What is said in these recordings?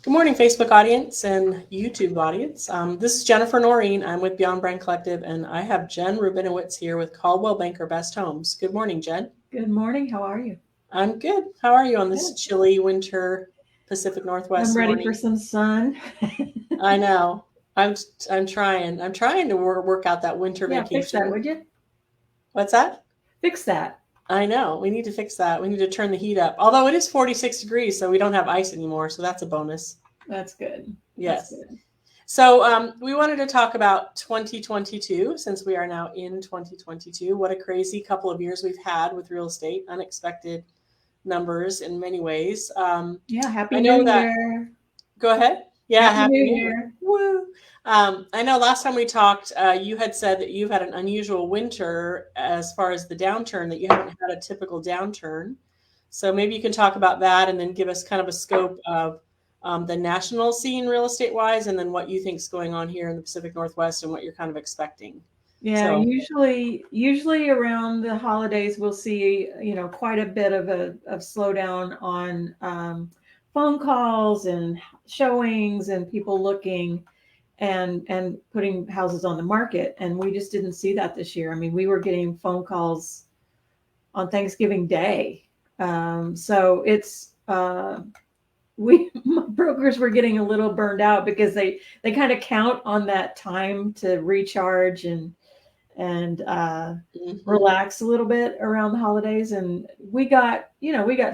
Good morning, Facebook audience and YouTube audience. This is Jennifer Norene. I'm with Beyond Brand Collective, and I have Jen Rubinowitz here with Coldwell Banker Best Homes. Good morning, Jen. Good morning. How are you? I'm good. How are you on this Good. chilly winter Pacific I'm Northwest ready for morning? some sun. I know. I'm trying. I'm trying to work out that winter Yeah, fix that, vacation. would you? What's that? Fix that. I know. We need to fix that. We need to turn the heat up. Although it is 46 degrees, so we don't have ice anymore, so that's a bonus. That's good. That's Yes. good. So we wanted to talk about 2022 since we are now in 2022. What a crazy couple of years we've had with real estate, unexpected numbers in many ways. Yeah, Happy I New know that. Year. Go ahead. Yeah, Happy Happy New New Year. Year. Woo. I know last time we talked, you had said that you've had an unusual winter as far as the downturn, that you haven't had a typical downturn. So maybe you can talk about that and then give us kind of a scope of the national scene real estate wise, and then what you think is going on here in the Pacific Northwest and what you're kind of expecting. Yeah, So, usually around the holidays we'll see, quite a bit of a slowdown on phone calls and showings and people looking and putting houses on the market. And we just didn't see that this year. I mean, we were getting phone calls on Thanksgiving Day. So it's we brokers were getting a little burned out because they kind of count on that time to recharge and relax a little bit around the holidays. And we got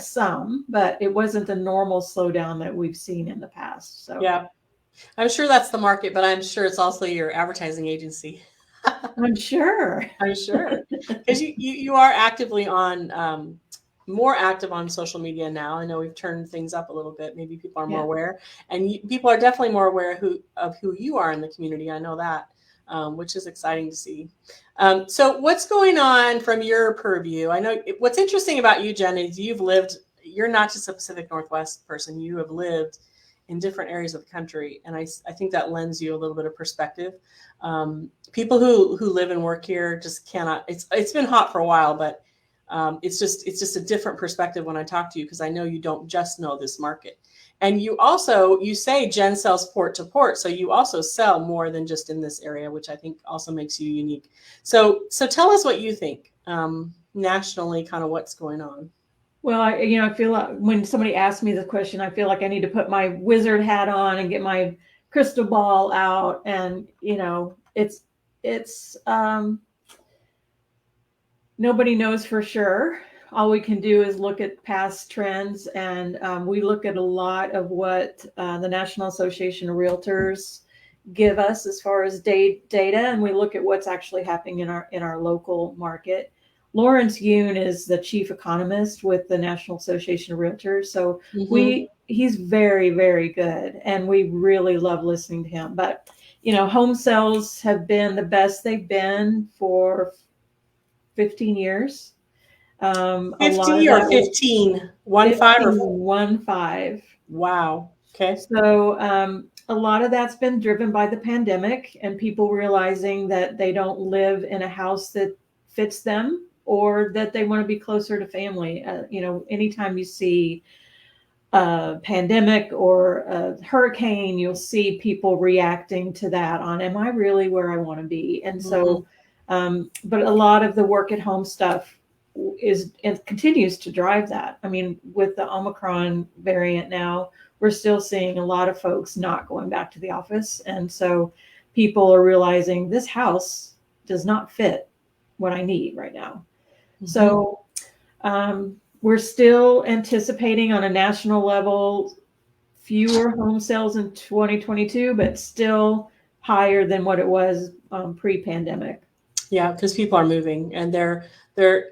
some, but it wasn't the normal slowdown that we've seen in the past. So yeah, I'm sure that's the market, but I'm sure it's also your advertising agency. I'm sure. I'm sure, because you are actively on more active on social media now. I know we've turned things up a little bit. Maybe people are more Yeah. aware, and people are definitely more aware of who you are in the community. I know that, which is exciting to see. So what's going on from your purview? I know what's interesting about you, Jen, is you're not just a Pacific Northwest person. You have lived in different areas of the country, and I think that lends you a little bit of perspective. People who live and work here just cannot. It's been hot for a while, but it's just a different perspective when I talk to you, because I know you don't just know this market. And you say Jen sells port to port, so you also sell more than just in this area, which I think also makes you unique. So tell us what you think nationally, kind of what's going on. Well, I feel like when somebody asks me the question, I feel like I need to put my wizard hat on and get my crystal ball out. And, it's nobody knows for sure. All we can do is look at past trends, and we look at a lot of what the National Association of Realtors give us as far as data, and we look at what's actually happening in our local market. Lawrence Yoon is the chief economist with the National Association of Realtors, so Mm-hmm. he's very, very good, and we really love listening to him. But home sales have been the best they've been for 15 years. A lot of 50 or that was 15, 1 5 or 15. wow. Okay. So a lot of that's been driven by the pandemic and people realizing that they don't live in a house that fits them, or that they want to be closer to family. Anytime you see a pandemic or a hurricane, you'll see people reacting to that on, am I really where I want to be? And so, but a lot of the work at home stuff is and continues to drive that. I mean, with the Omicron variant now, we're still seeing a lot of folks not going back to the office. And so people are realizing this house does not fit what I need right now. Mm-hmm. So we're still anticipating on a national level fewer home sales in 2022, but still higher than what it was pre-pandemic. Yeah, because people are moving, and they're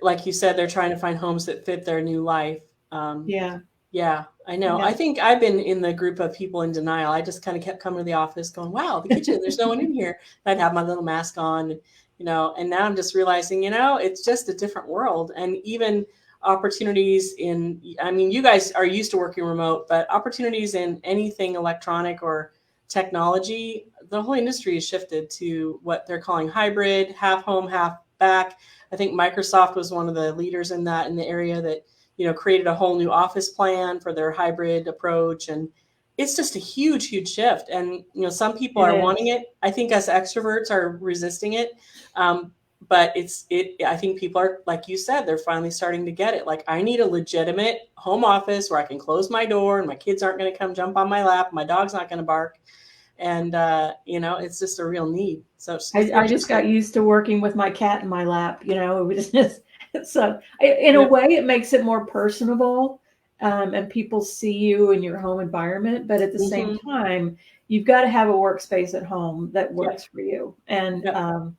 like you said, they're trying to find homes that fit their new life. Yeah. Yeah, I know. Yeah. I think I've been in the group of people in denial. I just kind of kept coming to the office going, wow, the kitchen, there's no one in here. And I'd have my little mask on, and now I'm just realizing, it's just a different world. And even opportunities you guys are used to working remote, but opportunities in anything electronic or technology, the whole industry has shifted to what they're calling hybrid, half home, half back. I think Microsoft was one of the leaders in that in the area that created a whole new office plan for their hybrid approach. And it's just a huge shift. And, some people It are is. wanting it. I think us extroverts are resisting it. But I think people are, like you said, they're finally starting to get it. Like, I need a legitimate home office where I can close my door and my kids aren't going to come jump on my lap. My dog's not going to bark. And, it's just a real need. So it's I just got interesting. used to working with my cat in my lap. It was just so in a Yep. way it makes it more personable, and people see you in your home environment. But at the same Mm-hmm. time, you've got to have a workspace at home that Yep. works for you. And Yep.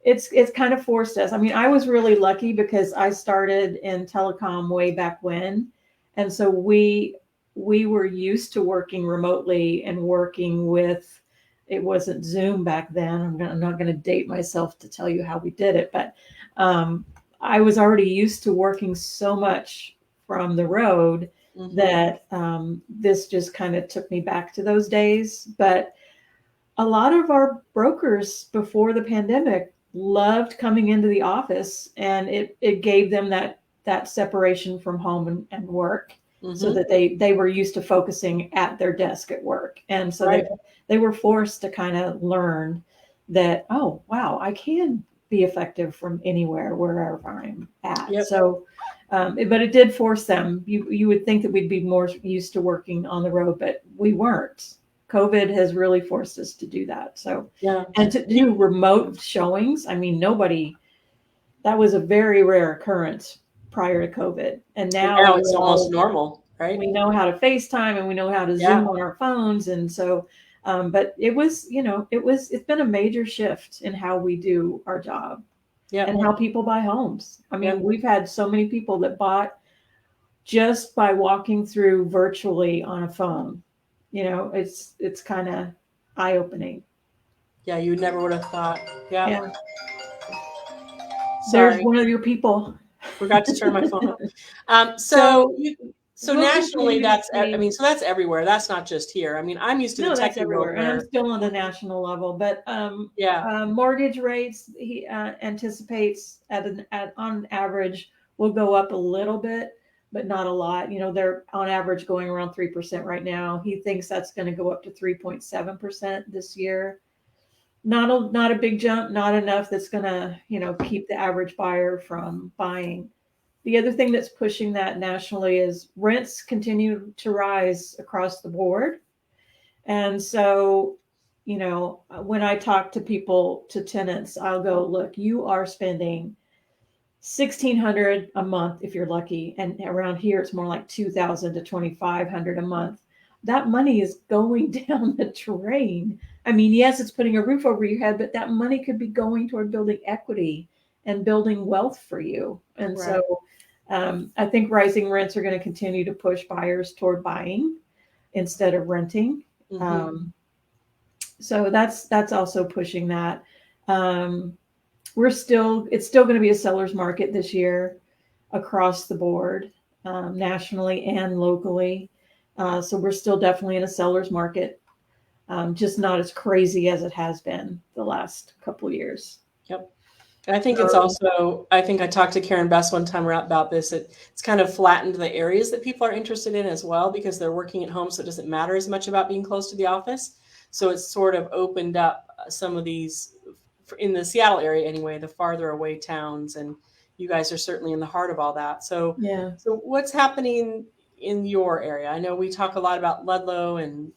it's kind of forced us. I mean, I was really lucky because I started in telecom way back when, and so we were used to working remotely and working with. It wasn't Zoom back then. I'm not going to date myself to tell you how we did it, but I was already used to working so much from the road Mm-hmm. that this just kind of took me back to those days. But a lot of our brokers before the pandemic loved coming into the office, and it gave them that separation from home and work, so Mm-hmm. that they were used to focusing at their desk at work. And so Right. they were forced to kind of learn that, oh wow, I can be effective from anywhere, wherever I'm at. Yep. So but it did force them. You would think that we'd be more used to working on the road, but we weren't. COVID has really forced us to do that. So, Yeah. and to do remote showings, I mean, that was a very rare occurrence prior to COVID. And And now now it's almost normal, right? we know how to FaceTime and we know how to Yeah. Zoom on our phones. And so, but it's been a major shift in how we do our job Yep. and how people buy homes. I mean, Yep. we've had so many people that bought just by walking through virtually on a phone. It's kind of eye opening. Yeah. You never would have thought. Yeah. Yeah. There's Sorry. one of your people. Forgot to turn my phone off. So So we'll nationally, continue to see. so that's everywhere. That's not just here. I mean, I'm used to the No, that's techie world everywhere, and I'm where, still on the national level. But yeah, mortgage rates, he anticipates on average will go up a little bit, but not a lot. They're on average going around 3% right now. He thinks that's going to go up to 3.7% this year. Not a big jump, not enough that's going to keep the average buyer from buying. The other thing that's pushing that nationally is rents continue to rise across the board. And so, when I talk to people, to tenants, I'll go, look, you are spending 1,600 a month if you're lucky, and around here it's more like 2,000 to 2,500 a month. That money is going down the drain. I mean, yes, it's putting a roof over your head, but that money could be going toward building equity and building wealth for you. And right. so I think rising rents are going to continue to push buyers toward buying instead of renting. Mm-hmm. So that's also pushing that. It's still going to be a seller's market this year across the board, nationally and locally. So we're still definitely in a seller's market, just not as crazy as it has been the last couple of years. Yep. And I think it's So, also, I think I talked to Karen Best one time about this. It's kind of flattened the areas that people are interested in as well, because they're working at home. So it doesn't matter as much about being close to the office. So it's sort of opened up some of these, in the Seattle area anyway, the farther away towns. And you guys are certainly in the heart of all that. So, yeah. so what's happening in your area? I know we talk a lot about Ludlow and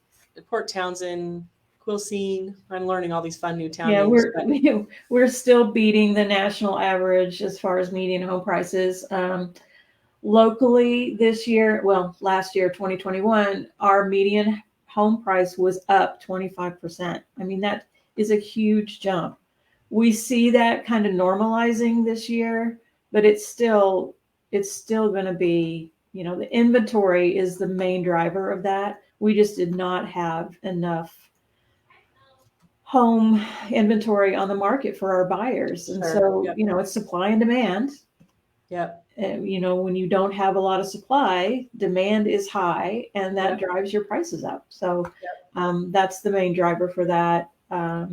Port Townsend, Quilcene. I'm learning all these fun new town Yeah, names. we're still beating the national average as far as median home prices. Locally this year, well, last year, 2021, our median home price was up 25%. I mean, that is a huge jump. We see that kind of normalizing this year, but it's still going to be, the inventory is the main driver of that. We just did not have enough home inventory on the market for our buyers. And Sure. so, Yep. it's supply and demand. Yep. When you don't have a lot of supply, demand is high, and that Yep. drives your prices up. So Yep. that's the main driver for that. So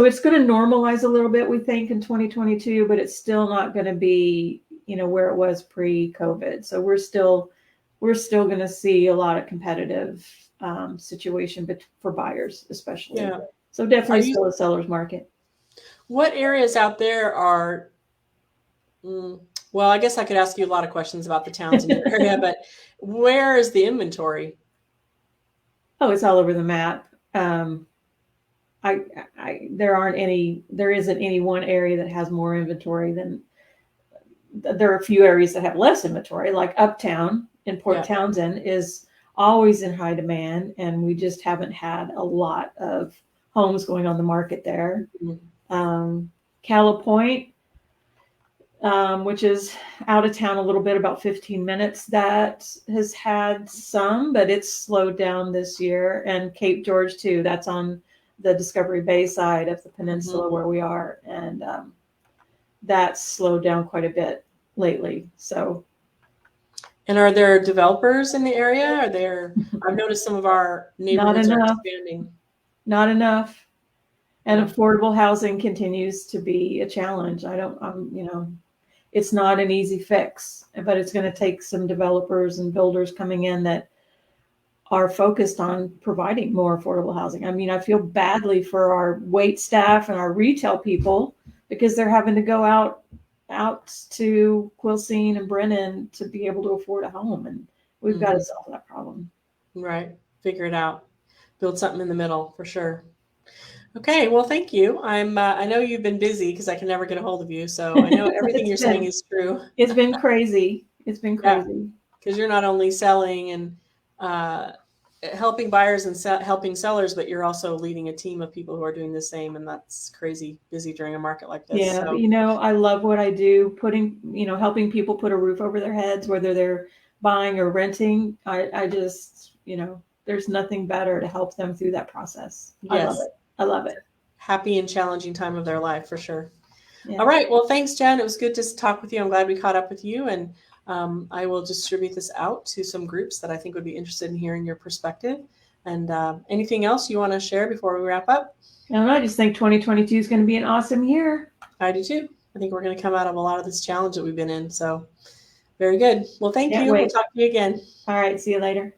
it's going to normalize a little bit, we think, in 2022, but it's still not going to be, where it was pre-COVID. So we're still we're still going to see a lot of competitive situation for buyers, especially. Yeah. So Are definitely you, still a seller's market. what areas out there are, well, I guess I could ask you a lot of questions about the towns in your area, but where is the inventory? Oh, it's all over the map. There isn't any one area that has more inventory than, there are a few areas that have less inventory, like Uptown in Port Yeah. Townsend is always in high demand, and we just haven't had a lot of homes going on the market there. Calipoint, which is out of town a little bit, about 15 minutes, that has had some, but it's slowed down this year. And Cape George too, that's on the Discovery Bay side of the peninsula where we are, and that's slowed down quite a bit lately. So, And are there developers in the area? Are there, I've noticed some of our neighborhoods are expanding. Not enough. And Yeah. affordable housing continues to be a challenge. It's not an easy fix, but it's going to take some developers and builders coming in that are focused on providing more affordable housing. I mean, I feel badly for our wait staff and our retail people because they're having to go out to Quilcene and Brennan to be able to afford a home, and we've got to solve that problem. Right. Figure it out. Build something in the middle for sure. Okay. Well, thank you. I know you've been busy because I can never get a hold of you. So I know everything you're saying is true. It's been crazy. It's been crazy. Because you're not only selling and helping buyers and helping sellers, but you're also leading a team of people who are doing the same. And that's crazy busy during a market like this. Yeah. So. But, I love what I do, helping people put a roof over their heads, whether they're buying or renting. I just, there's nothing better to help them through that process. Yes. I love it. Happy and challenging time of their life for sure. Yeah. All right. Well, thanks, Jen. It was good to talk with you. I'm glad we caught up with you. And I will distribute this out to some groups that I think would be interested in hearing your perspective. And anything else you want to share before we wrap up? No, I just think 2022 is going to be an awesome year. I do too. I think we're going to come out of a lot of this challenge that we've been in. So very good. Well, thank you. We'll talk to you again. All right. See you later.